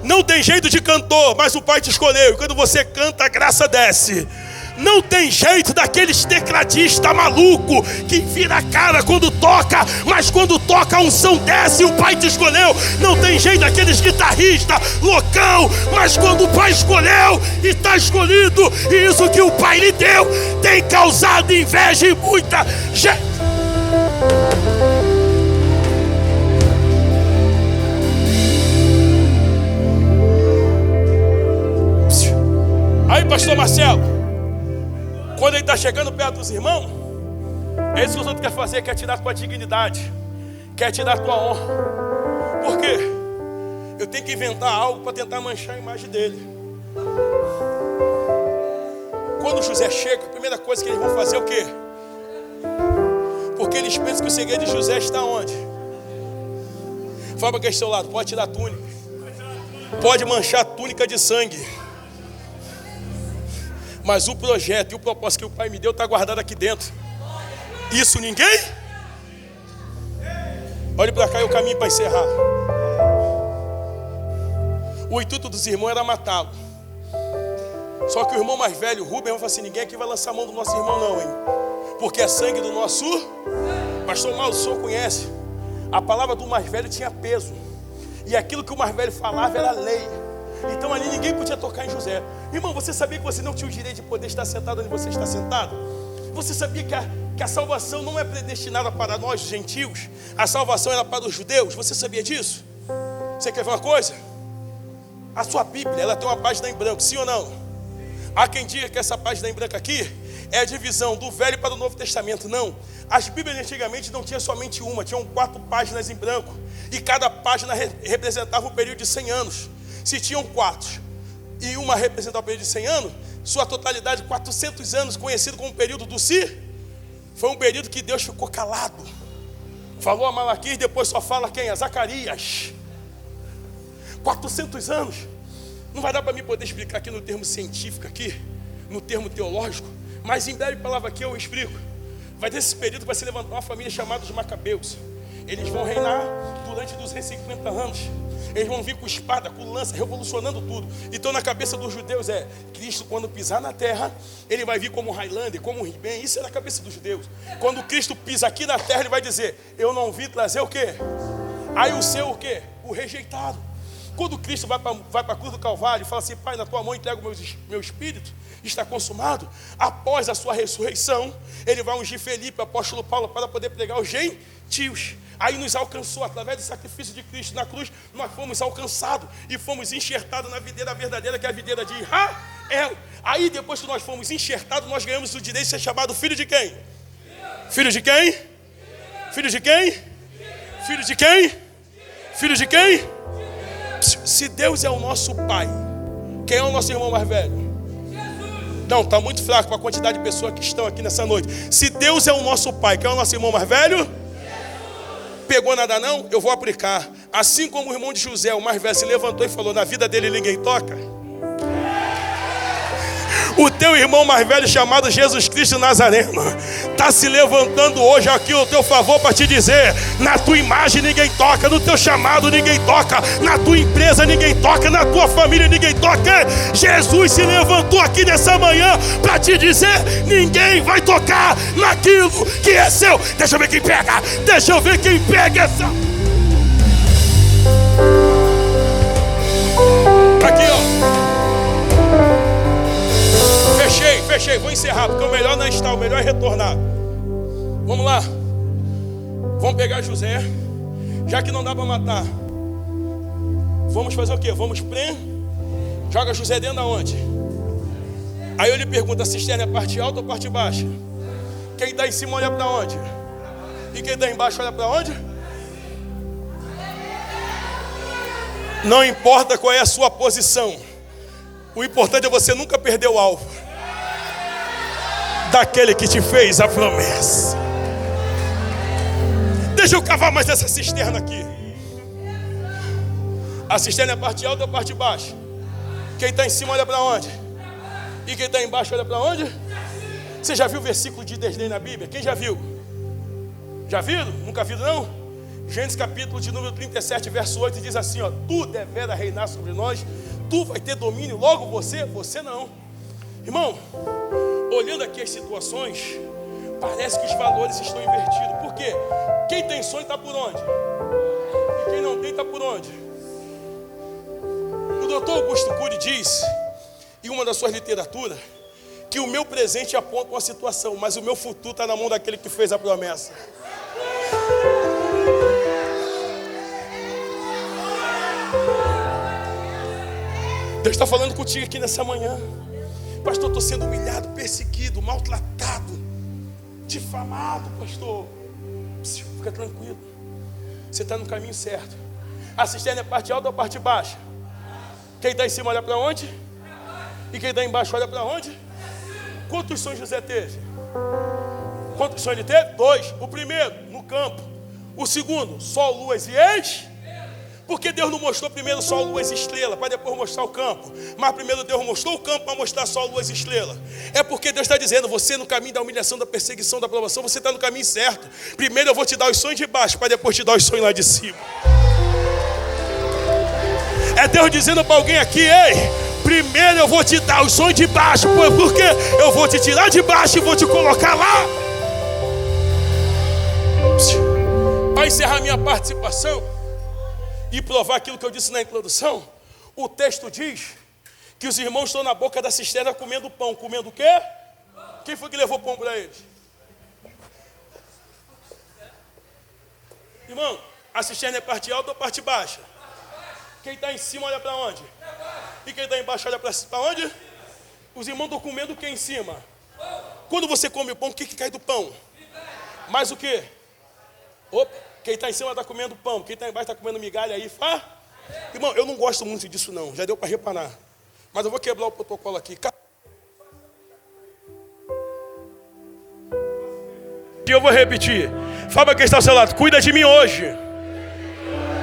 Não tem jeito de cantor, mas o Pai te escolheu. E quando você canta, a graça desce. Não tem jeito daqueles tecladistas maluco que vira a cara quando toca, mas quando toca a unção desce e o Pai te escolheu. Não tem jeito daqueles guitarristas loucão, mas quando o Pai escolheu, está escolhido. E isso que o Pai lhe deu tem causado inveja em muita gente. Aí, pastor Marcelo, quando ele está chegando perto dos irmãos, é isso que os outros querem fazer, quer tirar tua dignidade, quer tirar tua honra. Por quê? Eu tenho que inventar algo para tentar manchar a imagem dele. Quando José chega, a primeira coisa que eles vão fazer é o quê? Porque eles pensam que o segredo de José está onde? Fala para quem está ao seu lado, pode tirar a túnica, pode manchar a túnica de sangue, mas o projeto e o propósito que o Pai me deu está guardado aqui dentro. Isso ninguém? Olhe para cá e o caminho para encerrar. O intuito dos irmãos era matá-lo. Só que o irmão mais velho, Rubem, vai falar assim, ninguém aqui vai lançar a mão do nosso irmão não, hein? Porque é sangue do nosso... Pastor Mauro, o senhor conhece? A palavra do mais velho tinha peso. E aquilo que o mais velho falava era lei. Então ali ninguém podia tocar em José. Irmão, você sabia que você não tinha o direito de poder estar sentado onde você está sentado? Você sabia que a salvação não é predestinada para nós, os gentios? A salvação era para os judeus? Você sabia disso? Você quer ver uma coisa? A sua Bíblia, ela tem uma página em branco, sim ou não? Há quem diga que essa página em branco aqui é a divisão do Velho para o Novo Testamento. Não, as Bíblias antigamente não tinham somente uma, tinham 4 páginas em branco. E cada página representava um período de 100 anos. Se tinham 4 e uma representava o período de 100 anos, sua totalidade, 400 anos, conhecido como o período do Cir, foi um período que Deus ficou calado. Falou a Malaquias, depois só fala quem? A Zacarias. 400 anos. Não vai dar para mim poder explicar aqui no termo científico, aqui, no termo teológico, mas em breve palavra aqui eu explico. Vai ter esse período que vai se levantar uma família chamada os Macabeus. Eles vão reinar durante 250 anos. Eles vão vir com espada, com lança, revolucionando tudo. Então na cabeça dos judeus é, Cristo quando pisar na terra, ele vai vir como um Highlander, como um He-Man. Isso é na cabeça dos judeus. Quando Cristo pisa aqui na terra, ele vai dizer, eu não vim trazer o quê? Aí o seu o quê? O rejeitado. Quando Cristo vai para a cruz do Calvário e fala assim: Pai, na tua mão entrego o meu espírito, está consumado. Após a sua ressurreição, ele vai ungir Felipe, apóstolo Paulo, para poder pregar aos gentios. Aí nos alcançou, através do sacrifício de Cristo na cruz, nós fomos alcançados e fomos enxertados na videira verdadeira, que é a videira de Israel. Aí depois que nós fomos enxertados, nós ganhamos o direito de ser chamado filho de quem? Filho de quem? Filho de quem? Filho de quem? Filho de quem? Se Deus é o nosso pai, quem é o nosso irmão mais velho? Não, está muito fraco para a quantidade de pessoas que estão aqui nessa noite. Se Deus é o nosso pai, quem é o nosso irmão mais velho? Pegou nada não? Eu vou aplicar. Assim como o irmão de José, o mais velho, se levantou e falou: na vida dele ninguém toca. O teu irmão mais velho, chamado Jesus Cristo Nazareno, está se levantando hoje aqui ao teu favor para te dizer: na tua imagem ninguém toca, no teu chamado ninguém toca, na tua empresa ninguém toca, na tua família ninguém toca. Jesus se levantou aqui nessa manhã para te dizer: ninguém vai tocar naquilo que é seu. Deixa eu ver quem pega, deixa eu ver quem pega essa. Aqui, ó. Fechei, vou encerrar, porque o melhor não é estar, o melhor é retornar. Vamos lá. Vamos pegar José, já que não dá para matar. Vamos fazer o quê? Vamos prender. Joga José dentro da onde? Aí eu lhe pergunto: a cisterna é parte alta ou parte baixa? Quem está em cima olha para onde? E quem está embaixo olha para onde? Não importa qual é a sua posição, o importante é você nunca perder o alvo daquele que te fez a promessa. Deixa eu cavar mais essa cisterna aqui. A cisterna é parte alta ou parte baixa? Quem está em cima olha para onde? E quem está embaixo olha para onde? Você já viu o versículo de desdém na Bíblia? Quem já viu? Já viram? Nunca viram não? Gênesis capítulo de número 37, verso 8 diz assim, ó: tu deveras reinar sobre nós, tu vai ter domínio, logo você não. Irmão, olhando aqui as situações, parece que os valores estão invertidos. Por quê? Quem tem sonho está por onde? E quem não tem está por onde? O doutor Augusto Cury diz, em uma das suas literaturas, que o meu presente aponta uma situação, mas o meu futuro está na mão daquele que fez a promessa. Deus está falando contigo aqui nessa manhã. Pastor, estou sendo humilhado, perseguido, maltratado, difamado, pastor. Fica tranquilo, você está no caminho certo. A cisterna é parte alta ou parte baixa? Quem está em cima olha para onde? E quem está embaixo olha para onde? Quantos sonhos José teve? Quantos sonhos ele teve? 2. O primeiro, no campo. O segundo, sol, luas e ex. Porque Deus não mostrou primeiro sol, luas e estrela, para depois mostrar o campo. Mas primeiro Deus mostrou o campo para mostrar sol, luas e estrela. É porque Deus está dizendo: você no caminho da humilhação, da perseguição, da aprovação, você está no caminho certo. Primeiro eu vou te dar os sonhos de baixo, para depois te dar os sonhos lá de cima. É Deus dizendo para alguém aqui: ei, primeiro eu vou te dar os sonhos de baixo, porque eu vou te tirar de baixo e vou te colocar lá. Para encerrar minha participação e provar aquilo que eu disse na introdução, o texto diz que os irmãos estão na boca da cisterna comendo pão. Comendo o quê? Quem foi que levou pão para eles? Irmão, a cisterna é parte alta ou parte baixa? Quem está em cima olha para onde? E quem está embaixo olha para onde? Os irmãos estão comendo o que em cima? Quando você come o pão, o que cai do pão? Mais o que? Opa! Quem está em cima está comendo pão, quem está embaixo está comendo migalha aí. Irmão, eu não gosto muito disso não, já deu para reparar. Mas eu vou quebrar o protocolo aqui. E eu vou repetir. Fala para quem está ao seu lado: cuida de mim hoje,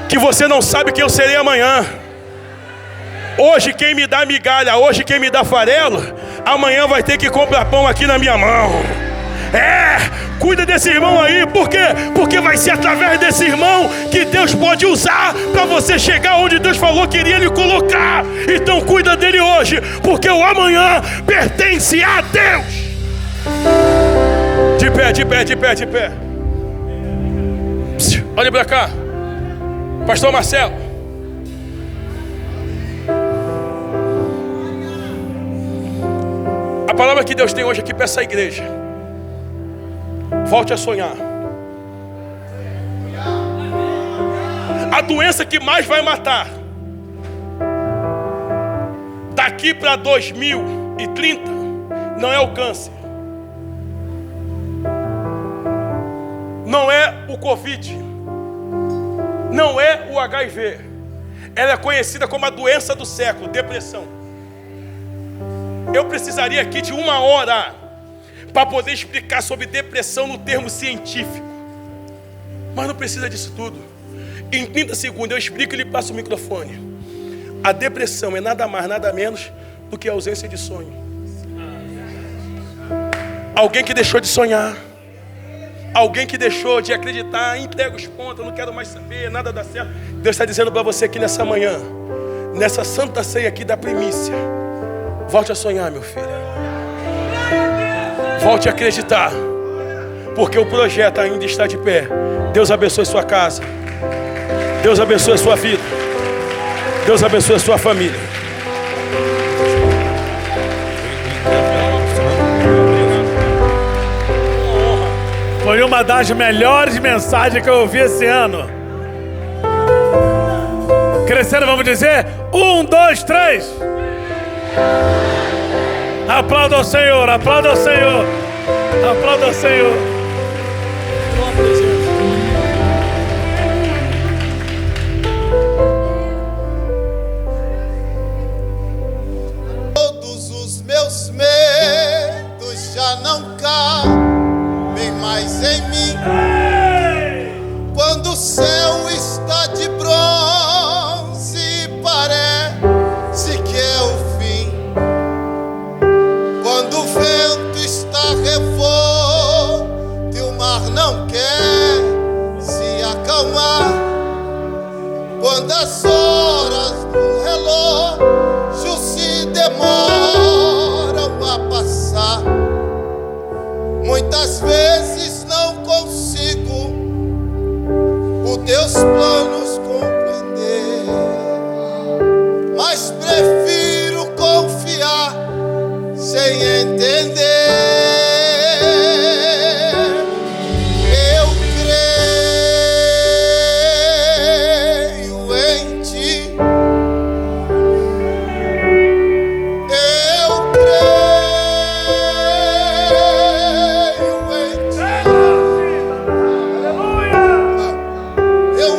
que você não sabe quem eu serei amanhã. Hoje quem me dá migalha, hoje quem me dá farelo, amanhã vai ter que comprar pão aqui na minha mão. Cuida desse irmão aí, por quê? Porque vai ser através desse irmão que Deus pode usar para você chegar onde Deus falou que iria lhe colocar. Então cuida dele hoje, porque o amanhã pertence a Deus. De pé, de pé, de pé, de pé. Olha para cá, Pastor Marcelo. palavra que Deus tem hoje aqui para essa igreja: volte a sonhar. A doença que mais vai matar daqui para 2030 não é o câncer, não é o Covid, não é o HIV. Ela é conhecida como a doença do século, depressão. Eu precisaria aqui de 1 hora para poder explicar sobre depressão no termo científico, mas não precisa disso tudo. Em 30 segundos eu explico e lhe passo o microfone. A depressão é nada mais, nada menos do que a ausência de sonho. Alguém que deixou de sonhar, alguém que deixou de acreditar, entrega os pontos, não quero mais saber, nada dá certo. Deus está dizendo para você aqui nessa manhã, nessa santa ceia aqui da primícia: volte a sonhar, meu filho. Volte a acreditar, porque o projeto ainda está de pé. Deus abençoe sua casa, Deus abençoe a sua vida, Deus abençoe a sua família. Foi uma das melhores mensagens que eu ouvi esse ano. Crescendo, vamos dizer: 1, 2, 3. Aplauda ao Senhor, aplauda ao Senhor, aplauda ao Senhor. Todos os meus medos já não cabem mais em mim. Quando o céu está de bronze, parece que é o fim. Quando o vento está revolto e o mar não quer se acalmar. Quando as horas do relógio se demoram a passar, muitas vezes não consigo os teus planos compreender, mas prefiro confiar sem entender. Eu creio em ti. Eu creio em ti. Eu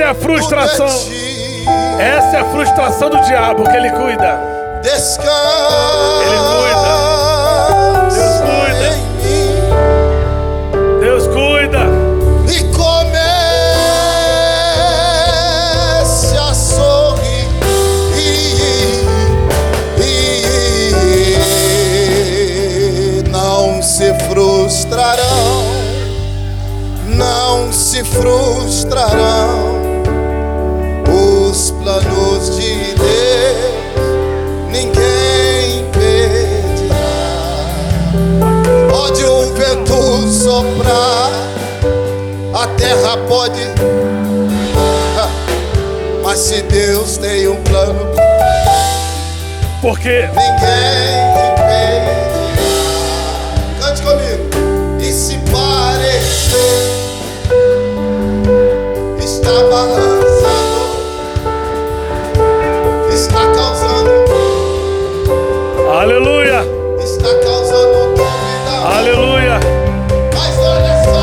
a frustração. tudo é ti. Essa é a frustração do diabo, que ele cuida. Descansa Deus cuida. em mim Deus cuida. e comece a sorrir. Não se frustrarão, não se frustrarão os planos de Deus. Ninguém impedirá. Pode o vento soprar, a terra pode, mas se Deus tem um plano, Porque ninguém impedirá. Cante comigo. E se parecer está balançando, está causando, aleluia, está causando dúvida. aleluia, Mas olha só,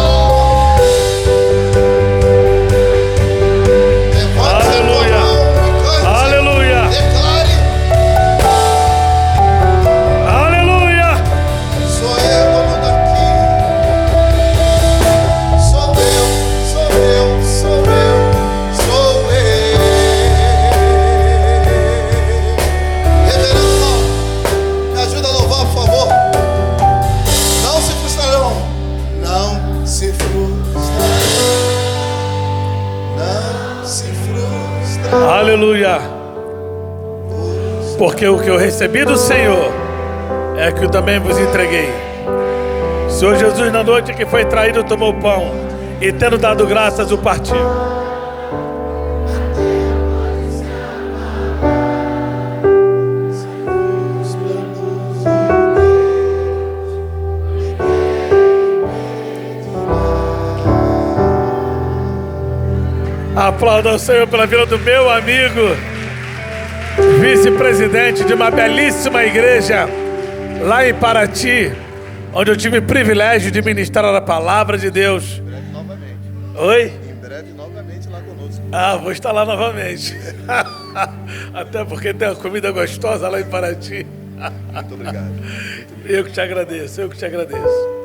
levante a tua Aleluia. mão e cante. aleluia, Declare: aleluia. sou eu dono daqui. Sou eu, sou eu, sou eu, sou eu. Reverendo, me ajuda a louvar, por favor. Não se frustrarão. Não se frustrarão. Não se frustrarão. Aleluia. Porque o que eu recebi do Senhor é que eu também vos entreguei. O Senhor Jesus, na noite que foi traído, tomou o pão e, tendo dado graças, o partiu. Aplauda o Senhor pela vida do meu amigo, vice-presidente de uma belíssima igreja lá em Paraty, onde eu tive o privilégio de ministrar a palavra de Deus. Em breve novamente. Oi? Em breve novamente lá conosco. Ah, vou estar lá novamente. Até porque tem uma comida gostosa lá em Paraty. Muito obrigado. Eu que te agradeço, eu que te agradeço.